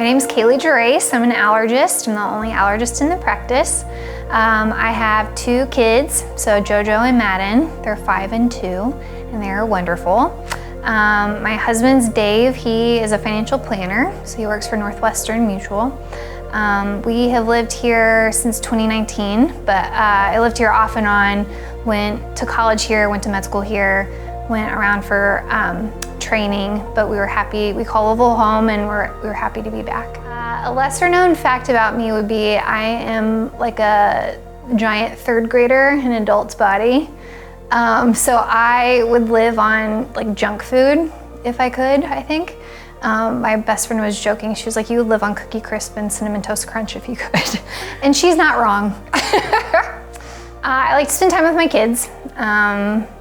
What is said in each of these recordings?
name's Gerace. I'm an allergist. I'm the only allergist in the practice. I have 2 kids, so Jojo and Madden. They're 5 and 2, and they're wonderful. My husband's Dave. He is a financial planner, so he works for Northwestern Mutual. We have lived here since 2019, but I lived here off and on, went to college here, went to med school here, went around for training, but we were happy. We call Louisville home, and we were happy to be back. A lesser known fact about me would be I am like a giant 3rd grader in an adult's body. So I would live on like junk food if I could, I think. My best friend was joking. She was like, you would live on Cookie Crisp and Cinnamon Toast Crunch if you could. And she's not wrong. I like to spend time with my kids.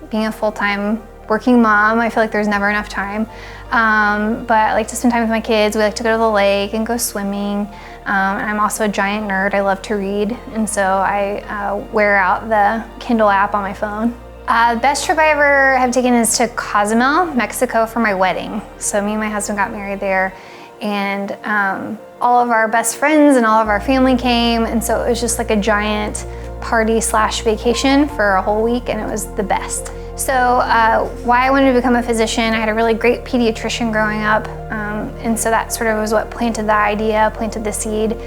Being a full-time working mom, I feel like there's never enough time. But I like to spend time with my kids. We like to go to the lake and go swimming. And I'm also a giant nerd. I love to read. And so I wear out the Kindle app on my phone. The best trip I ever have taken is to Cozumel, Mexico for my wedding. So me and my husband got married there, and all of our best friends and all of our family came, and so it was just like a giant party/vacation for a whole week, and it was the best. So why I wanted to become a physician, I had a really great pediatrician growing up, and so that sort of was what planted the idea, planted the seed.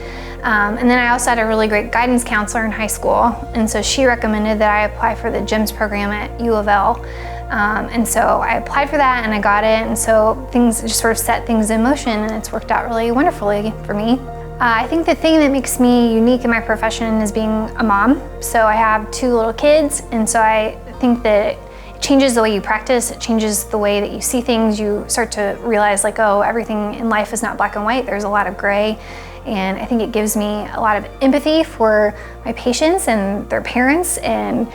And then I also had a really great guidance counselor in high school, and so she recommended that I apply for the GEMS program at U of L. And so I applied for that and I got it, and so things just sort of set things in motion, and it's worked out really wonderfully for me. I think the thing that makes me unique in my profession is being a mom. So I have 2 little kids, and so I think that it changes the way you practice, it changes the way that you see things. You start to realize like, oh, everything in life is not black and white, there's a lot of gray. And I think it gives me a lot of empathy for my patients and their parents, and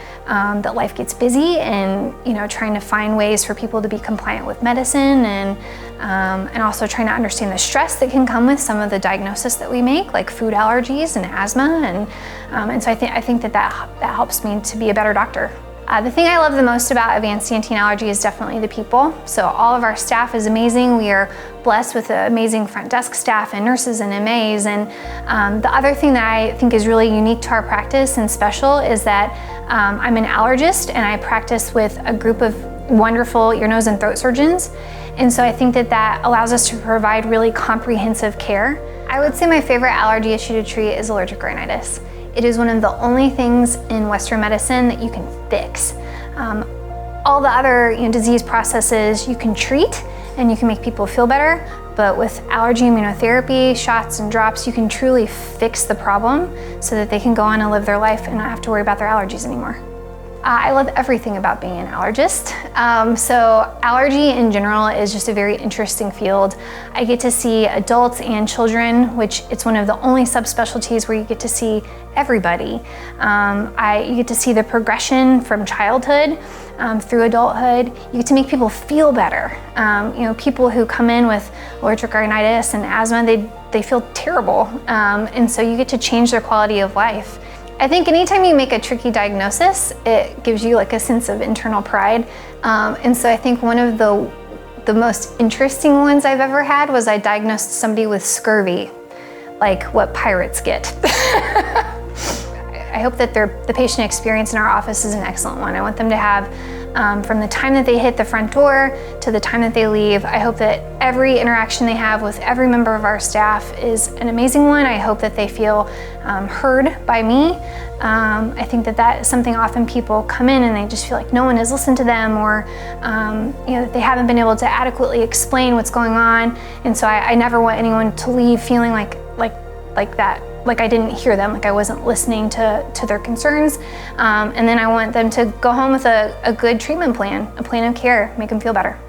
that life gets busy, and trying to find ways for people to be compliant with medicine, and also trying to understand the stress that can come with some of the diagnoses that we make, like food allergies and asthma, and so I think that helps me to be a better doctor. The thing I love the most about Advanced ENT and Allergy is definitely the people. So all of our staff is amazing. We are blessed with an amazing front desk staff and nurses and MAs. And the other thing that I think is really unique to our practice and special is that I'm an allergist, and I practice with a group of wonderful ear, nose, and throat surgeons. And so I think that allows us to provide really comprehensive care. I would say my favorite allergy issue to treat is allergic rhinitis. It is one of the only things in Western medicine that you can fix. All the other disease processes you can treat and you can make people feel better, but with allergy immunotherapy, shots and drops, you can truly fix the problem so that they can go on and live their life and not have to worry about their allergies anymore. I love everything about being an allergist. So allergy in general is just a very interesting field. I get to see adults and children, which it's one of the only subspecialties where you get to see everybody. You get to see the progression from childhood through adulthood. You get to make people feel better. People who come in with allergic rhinitis and asthma, they feel terrible. And so you get to change their quality of life. I think anytime you make a tricky diagnosis, it gives you like a sense of internal pride. And so I think one of the most interesting ones I've ever had was I diagnosed somebody with scurvy, like what pirates get. I hope that the patient experience in our office is an excellent one. I want them to have, from the time that they hit the front door to the time that they leave, I hope that every interaction they have with every member of our staff is an amazing one. I hope that they feel heard by me. I think that is something often people come in and they just feel like no one has listened to them, or that they haven't been able to adequately explain what's going on. And so I never want anyone to leave feeling like that. Like I didn't hear them, like I wasn't listening to their concerns. And then I want them to go home with a good treatment plan, a plan of care, make them feel better.